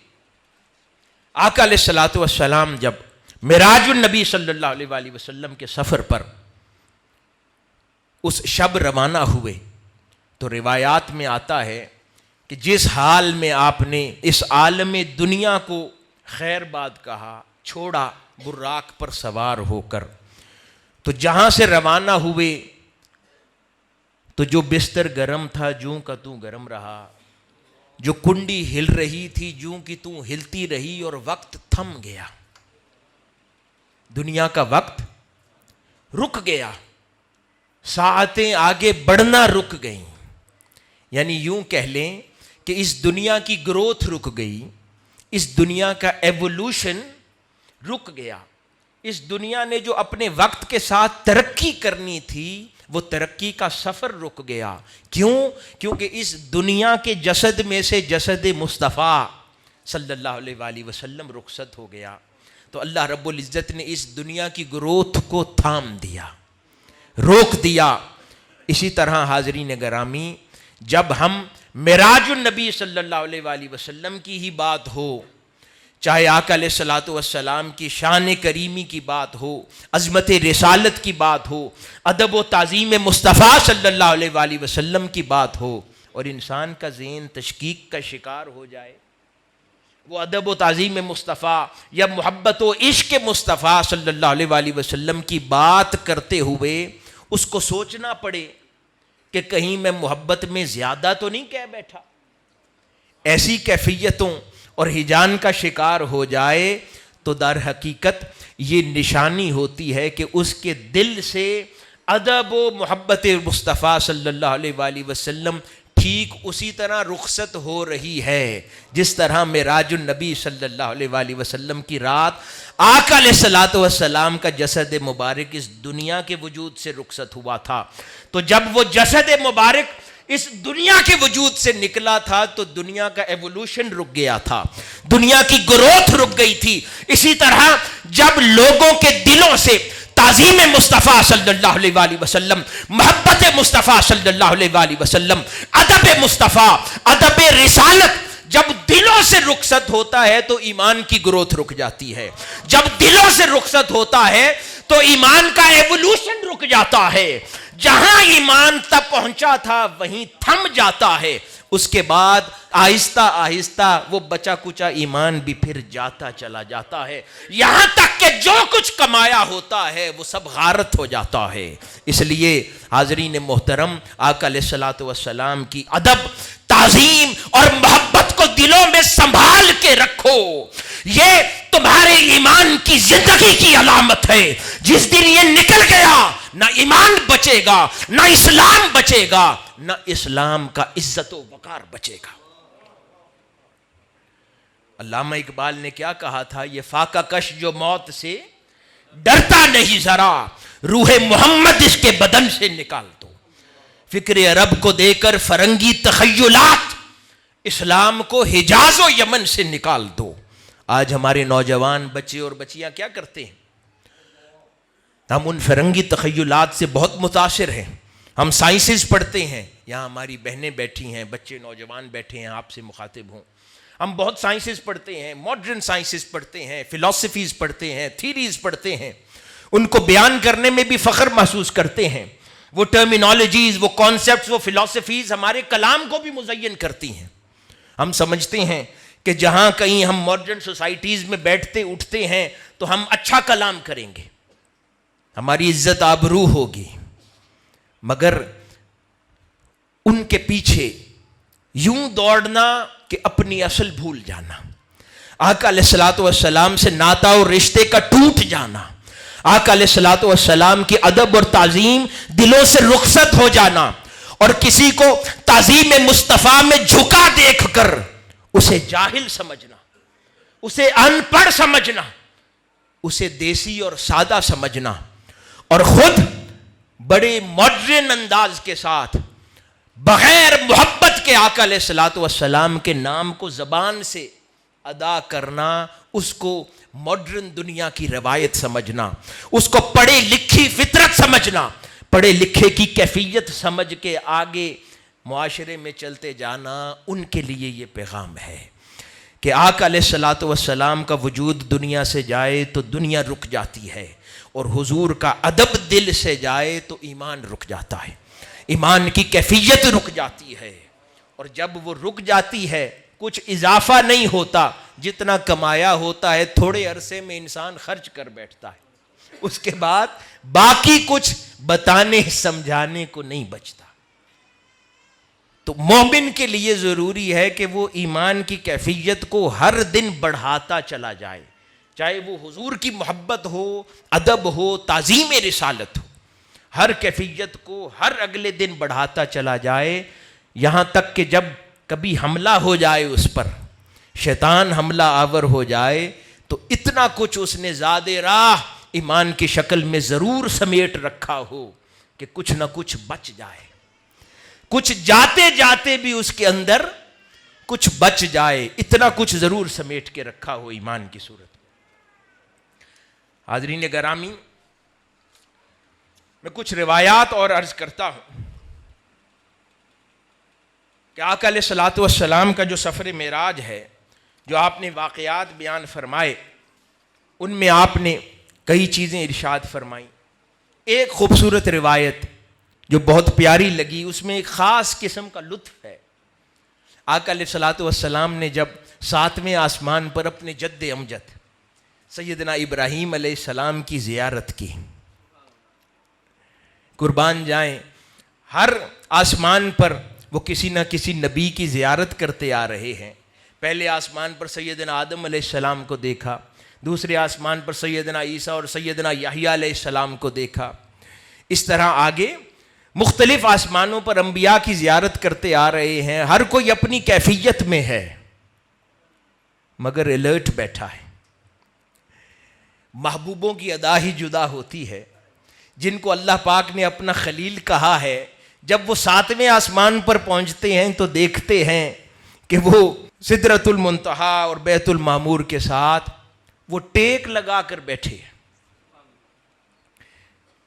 آقا علیہ الصلوۃ والسلام جب معراج النبی صلی اللہ علیہ وآلہ وسلم کے سفر پر اس شب روانہ ہوئے تو روایات میں آتا ہے کہ جس حال میں آپ نے اس عالم دنیا کو خیر باد کہا، چھوڑا براق پر سوار ہو کر، تو جہاں سے روانہ ہوئے تو جو بستر گرم تھا جوں کا توں گرم رہا، جو کنڈی ہل رہی تھی جوں کی توں ہلتی رہی، اور وقت تھم گیا، دنیا کا وقت رک گیا، ساعتیں آگے بڑھنا رک گئیں، یعنی یوں کہہ لیں کہ اس دنیا کی گروتھ رک گئی، اس دنیا کا ایوولوشن رک گیا، اس دنیا نے جو اپنے وقت کے ساتھ ترقی کرنی تھی وہ ترقی کا سفر رک گیا۔ کیوں؟ کیونکہ اس دنیا کے جسد میں سے جسد مصطفیٰ صلی اللہ علیہ وآلہ وسلم رخصت ہو گیا، تو اللہ رب العزت نے اس دنیا کی گروتھ کو تھام دیا، روک دیا۔ اسی طرح حاضرین گرامی، جب ہم معراج النبی صلی اللہ علیہ وآلہ وسلم کی ہی بات ہو، چاہے آقا علیہ الصلوۃ والسلام کی شان کریمی کی بات ہو، عظمت رسالت کی بات ہو، ادب و تعظیم مصطفیٰ صلی اللہ علیہ وآلہ وسلم کی بات ہو، اور انسان کا ذہن تشکیک کا شکار ہو جائے، وہ ادب و تعظیم مصطفیٰ یا محبت و عشق مصطفیٰ صلی اللہ علیہ وآلہ وسلم کی بات کرتے ہوئے اس کو سوچنا پڑے کہ کہیں میں محبت میں زیادہ تو نہیں کہہ بیٹھا، ایسی کیفیتوں اور ہجان کا شکار ہو جائے تو در حقیقت یہ نشانی ہوتی ہے کہ اس کے دل سے ادب و محبت مصطفیٰ صلی اللہ علیہ وآلہ وسلم ٹھیک اسی طرح رخصت ہو رہی ہے جس طرح معراج النبی صلی اللہ علیہ وآلہ وسلم کی رات آقا علیہ الصلوۃ والسلام کا جسد مبارک اس دنیا کے وجود سے رخصت ہوا تھا۔ تو جب وہ جسد مبارک اس دنیا کے وجود سے نکلا تھا تو دنیا کا ایوولوشن رک گیا تھا، دنیا کی گروتھ رک گئی تھی۔ اسی طرح جب لوگوں کے دلوں سے تعظیم مصطفیٰ صلی اللہ علیہ وآلہ وسلم، محبت مصطفیٰ صلی اللہ علیہ وآلہ وسلم، ادب مصطفیٰ، ادب رسالت جب دلوں سے رخصت ہوتا ہے تو ایمان کی گروتھ رک جاتی ہے. جب دلوں سے رخصت ہوتا ہے تو ایمان کا ایوولوشن رک جاتا ہے. جہاں ایمان تک پہنچا تھا وہیں تھم جاتا ہے. اس کے بعد آہستہ آہستہ وہ بچا کچا ایمان بھی پھر جاتا چلا جاتا ہے، یہاں تک کہ جو کچھ کمایا ہوتا ہے وہ سب غارت ہو جاتا ہے. اس لیے حاضرین محترم، آقا علیہ الصلوۃ والسلام کی ادب، تعظیم اور محبت کو دلوں میں سنبھال کے رکھو. یہ تمہارے ایمان کی زندگی کی علامت ہے. جس دن یہ نکل گیا نہ ایمان بچے گا، نہ اسلام بچے گا، نہ اسلام کا عزت و وقار بچے گا. علامہ اقبال نے کیا کہا تھا؟ یہ فاقہ کش جو موت سے ڈرتا نہیں ذرا، روح محمد اس کے بدن سے نکال دو. فکر عرب کو دے کر فرنگی تخیلات، اسلام کو حجاز و یمن سے نکال دو. آج ہمارے نوجوان بچے اور بچیاں کیا کرتے ہیں؟ ہم ان فرنگی تخیلات سے بہت متاثر ہیں. ہم سائنسز پڑھتے ہیں، یہاں ہماری بہنیں بیٹھی ہیں، بچے نوجوان بیٹھے ہیں، آپ سے مخاطب ہوں. ہم بہت سائنسز پڑھتے ہیں، ماڈرن سائنسز پڑھتے ہیں، فلسفیز پڑھتے ہیں، تھیریز پڑھتے ہیں. ان کو بیان کرنے میں بھی فخر محسوس کرتے ہیں. وہ ٹرمینالوجیز، وہ کانسیپٹس، وہ فلسفیز ہمارے کلام کو بھی مزین کرتی ہیں. ہم سمجھتے ہیں کہ جہاں کہیں ہم ماڈرن سوسائٹیز میں بیٹھتے اٹھتے ہیں تو ہم اچھا کلام کریں گے، ہماری عزت آبرو ہوگی. مگر ان کے پیچھے یوں دوڑنا کہ اپنی اصل بھول جانا، آقا علیہ الصلوۃ والسلام سے ناتا اور رشتے کا ٹوٹ جانا، آقا علیہ الصلوۃ والسلام کی ادب اور تعظیم دلوں سے رخصت ہو جانا، اور کسی کو تعظیم مصطفیٰ میں جھکا دیکھ کر اسے جاہل سمجھنا، اسے ان پڑھ سمجھنا، اسے دیسی اور سادہ سمجھنا، اور خود بڑے ماڈرن انداز کے ساتھ بغیر محبت کے آقا علیہ الصلوۃ والسلام کے نام کو زبان سے ادا کرنا، اس کو ماڈرن دنیا کی روایت سمجھنا، اس کو پڑھے لکھی فطرت سمجھنا، پڑھے لکھے کی کیفیت سمجھ کے آگے معاشرے میں چلتے جانا. ان کے لیے یہ پیغام ہے کہ آقا علیہ الصلوۃ والسلام کا وجود دنیا سے جائے تو دنیا رک جاتی ہے، اور حضور کا ادب دل سے جائے تو ایمان رک جاتا ہے، ایمان کی کیفیت رک جاتی ہے. اور جب وہ رک جاتی ہے کچھ اضافہ نہیں ہوتا، جتنا کمایا ہوتا ہے تھوڑے عرصے میں انسان خرچ کر بیٹھتا ہے، اس کے بعد باقی کچھ بتانے سمجھانے کو نہیں بچتا. تو مومن کے لیے ضروری ہے کہ وہ ایمان کی کیفیت کو ہر دن بڑھاتا چلا جائے، چاہے وہ حضور کی محبت ہو، ادب ہو، تعظیم رسالت ہو، ہر کیفیت کو ہر اگلے دن بڑھاتا چلا جائے، یہاں تک کہ جب کبھی حملہ ہو جائے اس پر، شیطان حملہ آور ہو جائے، تو اتنا کچھ اس نے زاد راہ ایمان کی شکل میں ضرور سمیٹ رکھا ہو کہ کچھ نہ کچھ بچ جائے، کچھ جاتے جاتے بھی اس کے اندر کچھ بچ جائے، اتنا کچھ ضرور سمیٹ کے رکھا ہو ایمان کی صورت. حاضرین گرامی، میں کچھ روایات اور عرض کرتا ہوں کہ آقا علیہ الصلوۃ والسلام کا جو سفر معراج ہے، جو آپ نے واقعات بیان فرمائے، ان میں آپ نے کئی چیزیں ارشاد فرمائیں. ایک خوبصورت روایت جو بہت پیاری لگی، اس میں ایک خاص قسم کا لطف ہے. آقا علیہ الصلوۃ والسلام نے جب 7ویں آسمان پر اپنے جد امجد سیدنا ابراہیم علیہ السلام کی زیارت کی، قربان جائیں، ہر آسمان پر وہ کسی نہ کسی نبی کی زیارت کرتے آ رہے ہیں. پہلے آسمان پر سیدنا آدم علیہ السلام کو دیکھا، دوسرے آسمان پر سیدنا عیسیٰ اور سیدنا یحییٰ علیہ السلام کو دیکھا. اس طرح آگے مختلف آسمانوں پر انبیاء کی زیارت کرتے آ رہے ہیں، ہر کوئی اپنی کیفیت میں ہے مگر الرٹ بیٹھا ہے. محبوبوں کی ادا ہی جدا ہوتی ہے. جن کو اللہ پاک نے اپنا خلیل کہا ہے، جب وہ 7ویں آسمان پر پہنچتے ہیں تو دیکھتے ہیں کہ وہ سدرۃ المنتہا اور بیت المعمور کے ساتھ وہ ٹیک لگا کر بیٹھے ہیں.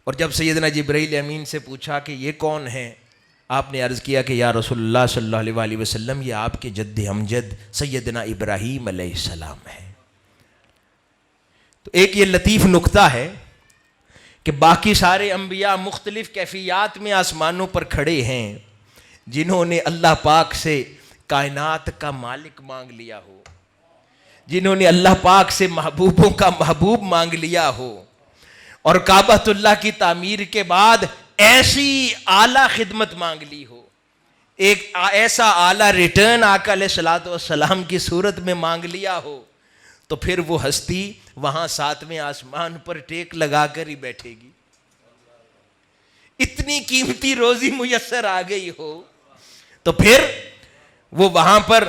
اور جب سیدنا جبرائیل امین سے پوچھا کہ یہ کون ہے، آپ نے عرض کیا کہ یا رسول اللہ صلی اللہ علیہ وآلہ وسلم یہ آپ کے جد امجد سیدنا ابراہیم علیہ السلام ہے۔ تو ایک یہ لطیف نکتہ ہے کہ باقی سارے انبیاء مختلف کیفیات میں آسمانوں پر کھڑے ہیں، جنہوں نے اللہ پاک سے کائنات کا مالک مانگ لیا ہو، جنہوں نے اللہ پاک سے محبوبوں کا محبوب مانگ لیا ہو، اور کعبۃ اللہ کی تعمیر کے بعد ایسی اعلیٰ خدمت مانگ لی ہو، ایک ایسا اعلیٰ ریٹرن آقا علیہ الصلوۃ والسلام کی صورت میں مانگ لیا ہو، تو پھر وہ ہستی وہاں ساتویں آسمان پر ٹیک لگا کر ہی بیٹھے گی۔ اتنی قیمتی روزی میسر آ گئی ہو تو پھر وہ وہاں پر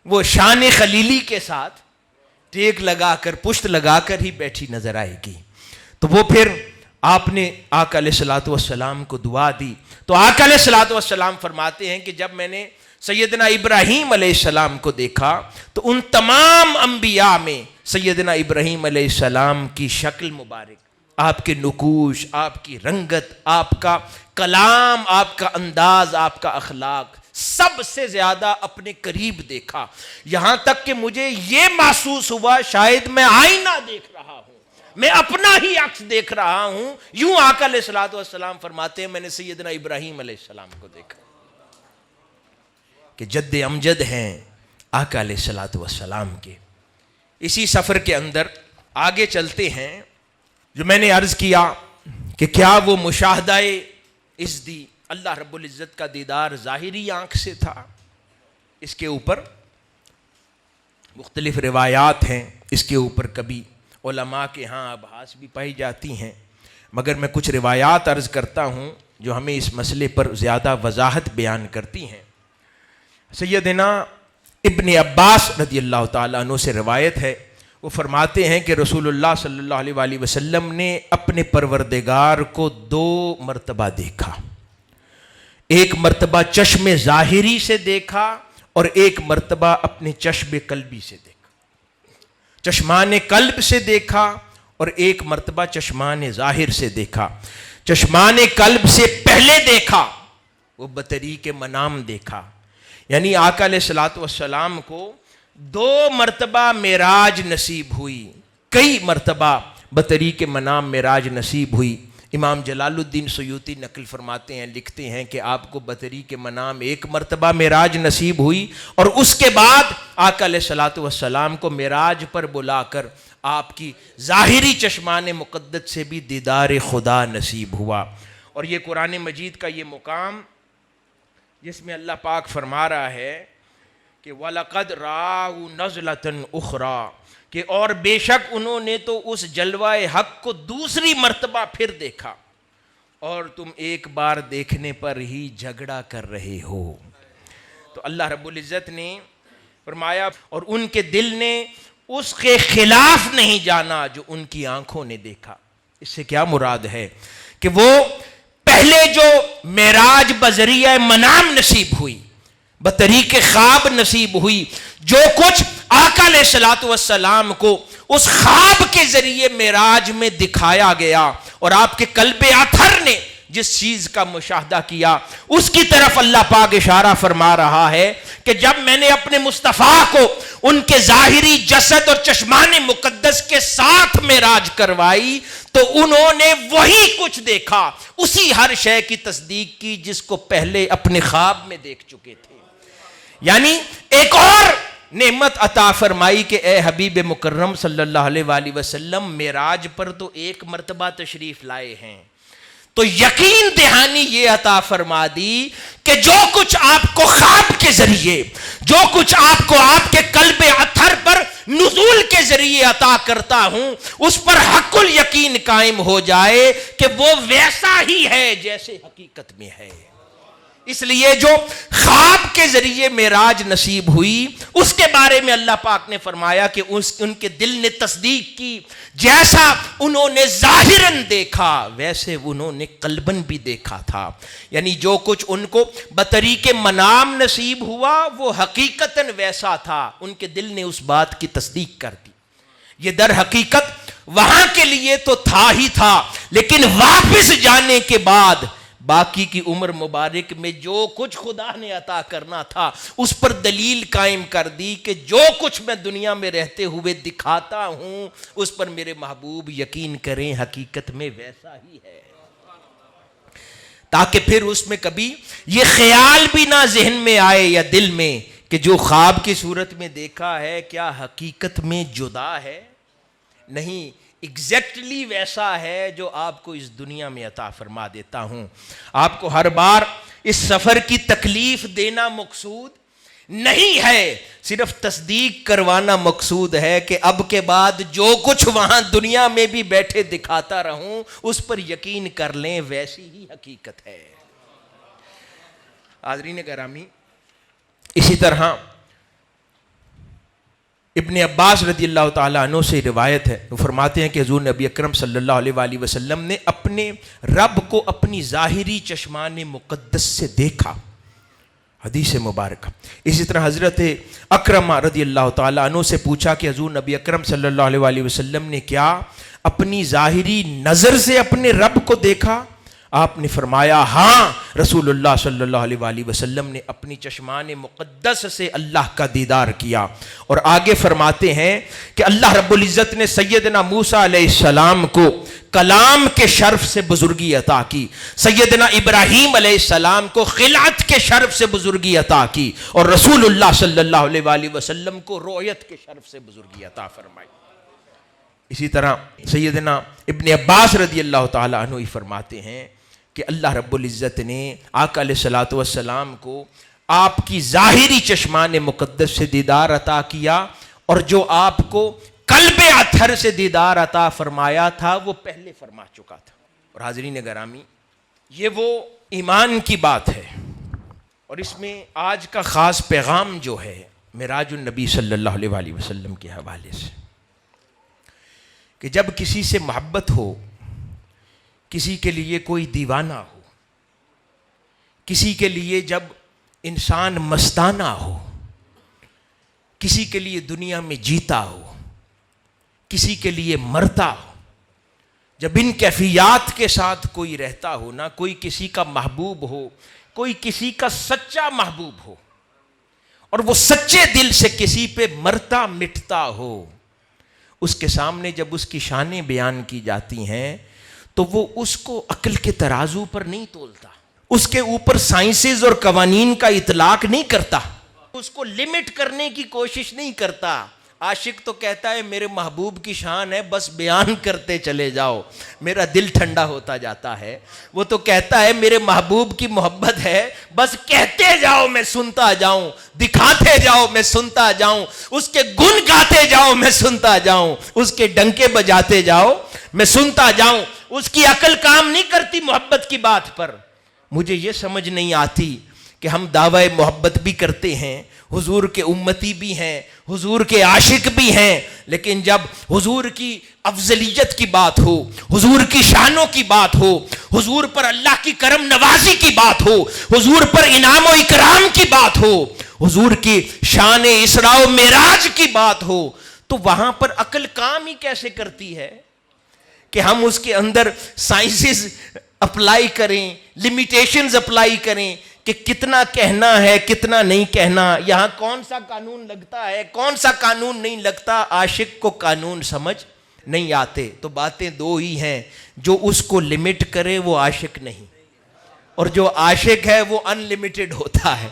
وہ شان خلیلی کے ساتھ ٹیک لگا کر پشت لگا کر ہی بیٹھی نظر آئے گی۔ تو وہ پھر آپ نے آقا علیہ الصلوۃ والسلام کو دعا دی، تو آقا علیہ الصلوۃ والسلام فرماتے ہیں کہ جب میں نے سیدنا ابراہیم علیہ السلام کو دیکھا تو ان تمام انبیاء میں سیدنا ابراہیم علیہ السلام کی شکل مبارک، آپ کے نقوش، آپ کی رنگت، آپ کا کلام، آپ کا انداز، آپ کا اخلاق سب سے زیادہ اپنے قریب دیکھا، یہاں تک کہ مجھے یہ محسوس ہوا شاید میں آئینہ دیکھ رہا ہوں، میں اپنا ہی عکس دیکھ رہا ہوں۔ یوں آقا علیہ الصلوۃ والسلام فرماتے ہیں میں نے سیدنا ابراہیم علیہ السلام کو دیکھا کہ جد امجد ہیں آقا علیہ الصلوۃ والسلام کے۔ اسی سفر کے اندر آگے چلتے ہیں، جو میں نے عرض کیا کہ کیا وہ مشاہدہ ازدی اللہ رب العزت کا دیدار ظاہری آنکھ سے تھا، اس کے اوپر مختلف روایات ہیں، اس کے اوپر کبھی علماء کے ہاں ابحاث بھی پائی جاتی ہیں، مگر میں کچھ روایات عرض کرتا ہوں جو ہمیں اس مسئلے پر زیادہ وضاحت بیان کرتی ہیں۔ سیدنا ابن عباس رضی اللہ تعالیٰ عنہ سے روایت ہے، وہ فرماتے ہیں کہ رسول اللہ صلی اللہ علیہ وآلہ وسلم نے اپنے پروردگار کو 2 مرتبہ دیکھا، ایک مرتبہ چشم ظاہری سے دیکھا اور ایک مرتبہ اپنے چشم قلبی سے دیکھا، چشمان قلب سے دیکھا اور ایک مرتبہ چشمان ظاہر سے دیکھا۔ چشمان قلب سے پہلے دیکھا وہ بطریق منام دیکھا، یعنی آقا علیہ الصلوۃ والسلام کو 2 مرتبہ معراج نصیب ہوئی، کئی مرتبہ بطریق منام معراج نصیب ہوئی۔ امام جلال الدین سیوطی نقل فرماتے ہیں، لکھتے ہیں کہ آپ کو بطریق منام 1 مرتبہ معراج نصیب ہوئی، اور اس کے بعد آقا علیہ الصلوۃ والسلام کو معراج پر بلا کر آپ کی ظاہری چشمان مقدس سے بھی دیدار خدا نصیب ہوا۔ اور یہ قرآن مجید کا یہ مقام جس میں اللہ پاک فرما رہا ہے کہ وَلَقَدْ رَآهُ نَزْلَةً أُخْرَى، کہ اور بے شک انہوں نے تو اس جلوہ حق کو دوسری مرتبہ پھر دیکھا، اور تم ایک بار دیکھنے پر ہی جھگڑا کر رہے ہو۔ تو اللہ رب العزت نے فرمایا اور ان کے دل نے اس کے خلاف نہیں جانا جو ان کی آنکھوں نے دیکھا۔ اس سے کیا مراد ہے کہ وہ پہلے جو معراج بذریعہ منام نصیب ہوئی، بطریق خواب نصیب ہوئی، جو کچھ آقا علیہ الصلوۃ والسلام کو اس خواب کے ذریعے معراج میں دکھایا گیا، اور آپ کے قلب اطہر نے جس چیز کا مشاہدہ کیا اس کی طرف اللہ پاک اشارہ فرما رہا ہے کہ جب میں نے اپنے مصطفیٰ کو ان کے ظاہری جسد اور چشمان مقدس کے ساتھ معراج کروائی تو انہوں نے وہی کچھ دیکھا، اسی ہر شے کی تصدیق کی جس کو پہلے اپنے خواب میں دیکھ چکے تھے۔ یعنی ایک اور نعمت عطا فرمائی کہ اے حبیب مکرم صلی اللہ علیہ وآلہ وسلم معراج پر تو 1 مرتبہ تشریف لائے ہیں، تو یقین دہانی یہ عطا فرما دی کہ جو کچھ آپ کو خواب کے ذریعے، جو کچھ آپ کو آپ کے قلب اطہر پر نزول کے ذریعے عطا کرتا ہوں، اس پر حق الیقین قائم ہو جائے کہ وہ ویسا ہی ہے جیسے حقیقت میں ہے۔ اس لیے جو خواب کے ذریعے معراج نصیب ہوئی اس کے بارے میں اللہ پاک نے فرمایا کہ ان کے دل نے تصدیق کی، جیسا انہوں نے ظاہراً دیکھا ویسے انہوں نے قلباً بھی دیکھا تھا۔ یعنی جو کچھ ان کو بطریق منام نصیب ہوا وہ حقیقتاً ویسا تھا، ان کے دل نے اس بات کی تصدیق کر دی۔ یہ در حقیقت وہاں کے لیے تو تھا ہی تھا، لیکن واپس جانے کے بعد باقی کی عمر مبارک میں جو کچھ خدا نے عطا کرنا تھا اس پر دلیل قائم کر دی کہ جو کچھ میں دنیا میں رہتے ہوئے دکھاتا ہوں اس پر میرے محبوب یقین کریں حقیقت میں ویسا ہی ہے، تاکہ پھر اس میں کبھی یہ خیال بھی نہ ذہن میں آئے یا دل میں کہ جو خواب کی صورت میں دیکھا ہے کیا حقیقت میں جدا ہے، نہیں، ایگزیکٹلی ویسا ہے جو آپ کو اس دنیا میں عطا فرما دیتا ہوں۔ آپ کو ہر بار اس سفر کی تکلیف دینا مقصود نہیں ہے، صرف تصدیق کروانا مقصود ہے کہ اب کے بعد جو کچھ وہاں دنیا میں بھی بیٹھے دکھاتا رہوں اس پر یقین کر لیں ویسی ہی حقیقت ہے۔ حاضرین گرامی، اسی طرح ابن عباس رضی اللہ تعالیٰ عنہ سے روایت ہے، وہ فرماتے ہیں کہ حضور نبی اکرم صلی اللہ علیہ وآلہ وسلم نے اپنے رب کو اپنی ظاہری چشمان مقدس سے دیکھا، حدیث مبارکہ۔ اسی طرح حضرت اکرمہ رضی اللہ تعالیٰ عنہ سے پوچھا کہ حضور نبی اکرم صلی اللہ علیہ وآلہ وسلم نے کیا اپنی ظاہری نظر سے اپنے رب کو دیکھا؟ آپ نے فرمایا ہاں، رسول اللہ صلی اللہ علیہ وآلہ وسلم نے اپنی چشمان مقدس سے اللہ کا دیدار کیا۔ اور آگے فرماتے ہیں کہ اللہ رب العزت نے سیدنا موسیٰ علیہ السلام کو کلام کے شرف سے بزرگی عطا کی، سیدنا ابراہیم علیہ السلام کو خلعت کے شرف سے بزرگی عطا کی، اور رسول اللہ صلی اللہ علیہ وآلہ وسلم کو رؤیت کے شرف سے بزرگی عطا فرمائی۔ اسی طرح سیدنا ابن عباس رضی اللہ تعالیٰ عنہ فرماتے ہیں کہ اللہ رب العزت نے آقا علیہ الصلوۃ والسلام کو آپ کی ظاہری چشمان مقدس سے دیدار عطا کیا، اور جو آپ کو قلب اطہر سے دیدار عطا فرمایا تھا وہ پہلے فرما چکا تھا۔ اور حاضرین گرامی، یہ وہ ایمان کی بات ہے، اور اس میں آج کا خاص پیغام جو ہے معراج النبی صلی اللہ علیہ وآلہ وسلم کے حوالے سے، کہ جب کسی سے محبت ہو، کسی کے لیے کوئی دیوانہ ہو، کسی کے لیے جب انسان مستانہ ہو، کسی کے لیے دنیا میں جیتا ہو، کسی کے لیے مرتا ہو، جب ان کیفیات کے ساتھ کوئی رہتا ہو، نہ کوئی کسی کا محبوب ہو، کوئی کسی کا سچا محبوب ہو، اور وہ سچے دل سے کسی پہ مرتا مٹتا ہو، اس کے سامنے جب اس کی شانیں بیان کی جاتی ہیں تو وہ اس کو عقل کے ترازو پر نہیں تولتا، اس کے اوپر سائنسز اور قوانین کا اطلاق نہیں کرتا، اس کو لمٹ کرنے کی کوشش نہیں کرتا۔ عاشق تو کہتا ہے میرے محبوب کی شان ہے، بس بیان کرتے چلے جاؤ، میرا دل ٹھنڈا ہوتا جاتا ہے۔ وہ تو کہتا ہے میرے محبوب کی محبت ہے، بس کہتے جاؤ میں سنتا جاؤں، دکھاتے جاؤ میں سنتا جاؤں، اس کے گن گاتے جاؤ میں سنتا جاؤں، اس کے ڈنکے بجاتے جاؤ میں سنتا جاؤں۔ اس کی عقل کام نہیں کرتی محبت کی بات پر۔ مجھے یہ سمجھ نہیں آتی کہ ہم دعوی محبت بھی کرتے ہیں، حضور کے امتی بھی ہیں، حضور کے عاشق بھی ہیں، لیکن جب حضور کی افضلیت کی بات ہو، حضور کی شانوں کی بات ہو، حضور پر اللہ کی کرم نوازی کی بات ہو، حضور پر انعام و اکرام کی بات ہو، حضور کی شان اسراء و معراج کی بات ہو، تو وہاں پر عقل کام ہی کیسے کرتی ہے کہ ہم اس کے اندر سائنسز اپلائی کریں، لیمیٹیشنز اپلائی کریں کہ کتنا کہنا ہے کتنا نہیں کہنا، یہاں کون سا قانون لگتا ہے کون سا قانون نہیں لگتا۔ عاشق کو قانون سمجھ نہیں آتے، تو باتیں دو ہی ہیں، جو اس کو لمٹ کرے وہ عاشق نہیں، اور جو عاشق ہے وہ ان لمیٹڈ ہوتا ہے،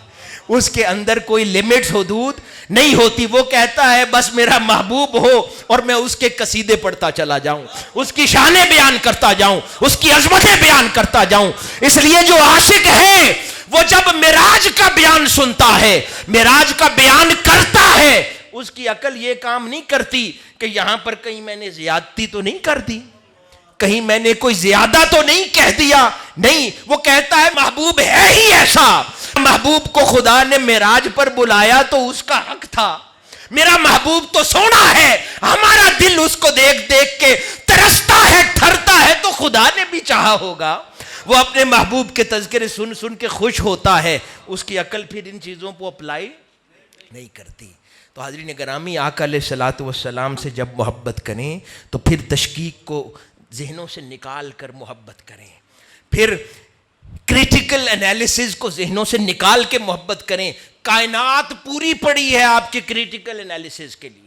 اس کے اندر کوئی لمٹس حدود نہیں ہوتی۔ وہ کہتا ہے بس میرا محبوب ہو اور میں اس کے قصیدے پڑھتا چلا جاؤں، اس کی شانیں بیان کرتا جاؤں، اس کی عظمتیں بیان کرتا جاؤں۔ اس لیے جو عاشق ہے وہ جب معراج کا بیان سنتا ہے، معراج کا بیان کرتا ہے، اس کی عقل یہ کام نہیں کرتی کہ یہاں پر کہیں میں نے زیادتی تو نہیں کر دی، کہیں میں نے کوئی زیادہ تو نہیں کہہ دیا، نہیں، وہ کہتا ہے محبوب ہے ہی ایسا، محبوب کو خدا نے معراج پر بلایا تو اس کا حق تھا، میرا محبوب تو سونا ہے، ہمارا دل اس کو دیکھ دیکھ کے ترستا ہے ٹھرتا ہے، تو خدا نے بھی چاہا ہوگا۔ وہ اپنے محبوب کے تذکرے سن سن کے خوش ہوتا ہے، اس کی عقل پھر ان چیزوں کو اپلائی نہیں کرتی۔ تو حاضرین گرامی، آقا علیہ الصلوۃ والسلام سے جب محبت کریں تو پھر تشکیک کو ذہنوں سے نکال کر محبت کریں، پھر کریٹیکل انالیسز کو ذہنوں سے نکال کے محبت کریں۔ کائنات پوری پڑی ہے آپ کے کریٹیکل انالیسز کے لیے،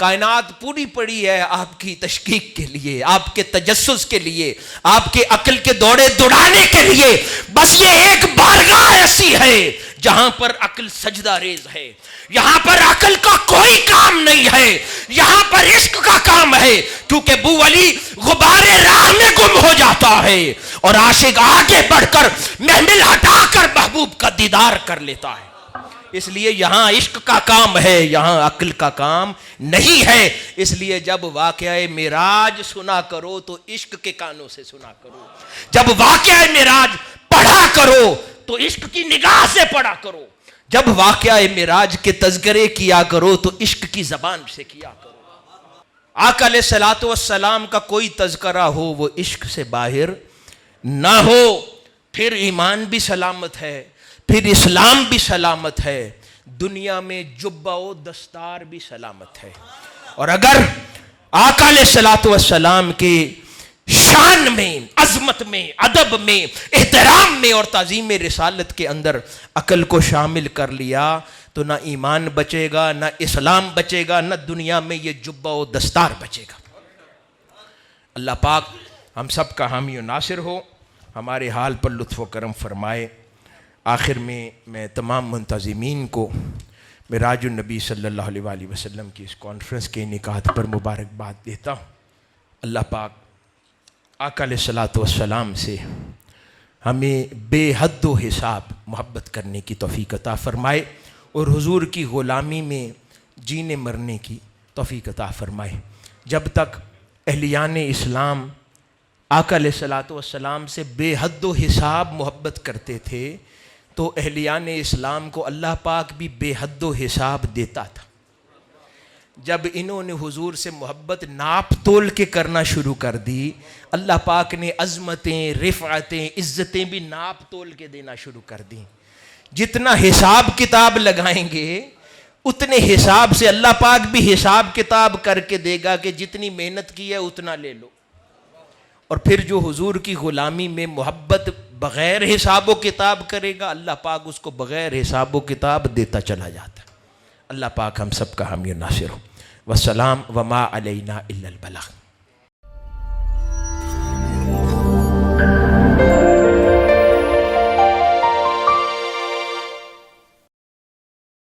کائنات پوری پڑی ہے آپ کی تشکیک کے لیے، آپ کے تجسس کے لیے، آپ کے عقل کے دوڑے دوڑانے کے لیے۔ بس یہ ایک بارگاہ ایسی ہے جہاں پر عقل سجدہ ریز ہے، یہاں پر عقل کا کوئی کام نہیں ہے، یہاں پر عشق کا کام ہے، کیونکہ بو ولی غبار راہ میں گم ہو جاتا ہے اور عاشق آگے بڑھ کر محمل ہٹا کر محبوب کا دیدار کر لیتا ہے۔ اس لیے یہاں عشق کا کام ہے، یہاں عقل کا کام نہیں ہے۔ اس لیے جب واقعہ معراج سنا کرو تو عشق کے کانوں سے سنا کرو، جب واقعہ معراج پڑھا کرو تو عشق کی نگاہ سے پڑھا کرو، جب واقعہ معراج کے تذکرے کیا کرو تو عشق کی زبان سے کیا کرو۔ آقا علیہ الصلوۃ والسلام کا کوئی تذکرہ ہو وہ عشق سے باہر نہ ہو، پھر ایمان بھی سلامت ہے، پھر اسلام بھی سلامت ہے، دنیا میں جبہ و دستار بھی سلامت ہے۔ اور اگر آقا علیہ الصلوۃ والسلام کے شان میں، عظمت میں، ادب میں، احترام میں اور تعظیم رسالت کے اندر عقل کو شامل کر لیا تو نہ ایمان بچے گا، نہ اسلام بچے گا، نہ دنیا میں یہ جبہ و دستار بچے گا۔ اللہ پاک ہم سب کا حامی و ناصر ہو، ہمارے حال پر لطف و کرم فرمائے۔ آخر میں تمام منتظمین کو معراج النبی صلی اللہ علیہ وآلہ وسلم کی اس کانفرنس کے انعقاد پر مبارکباد دیتا ہوں۔ اللہ پاک آقا علیہ الصلوۃ والسلام سے ہمیں بے حد و حساب محبت کرنے کی توفیق عطا فرمائے اور حضور کی غلامی میں جینے مرنے کی توفیق عطا فرمائے۔ جب تک اہلیان اسلام آقا علیہ الصلوۃ والسلام سے بے حد و حساب محبت کرتے تھے تو اہلیان اسلام کو اللہ پاک بھی بے حد و حساب دیتا تھا۔ جب انہوں نے حضور سے محبت ناپ تول کے کرنا شروع کر دی، اللہ پاک نے عظمتیں، رفعتیں، عزتیں بھی ناپ تول کے دینا شروع کر دیں۔ جتنا حساب کتاب لگائیں گے اتنے حساب سے اللہ پاک بھی حساب کتاب کر کے دے گا کہ جتنی محنت کی ہے اتنا لے لو۔ اور پھر جو حضور کی غلامی میں محبت بغیر حساب و کتاب کرے گا، اللہ پاک اس کو بغیر حساب و کتاب دیتا چلا جاتا ہے۔ اللہ پاک ہم سب کا حامی و ناصر ہو۔ والسلام وما علینا الا البلاغ۔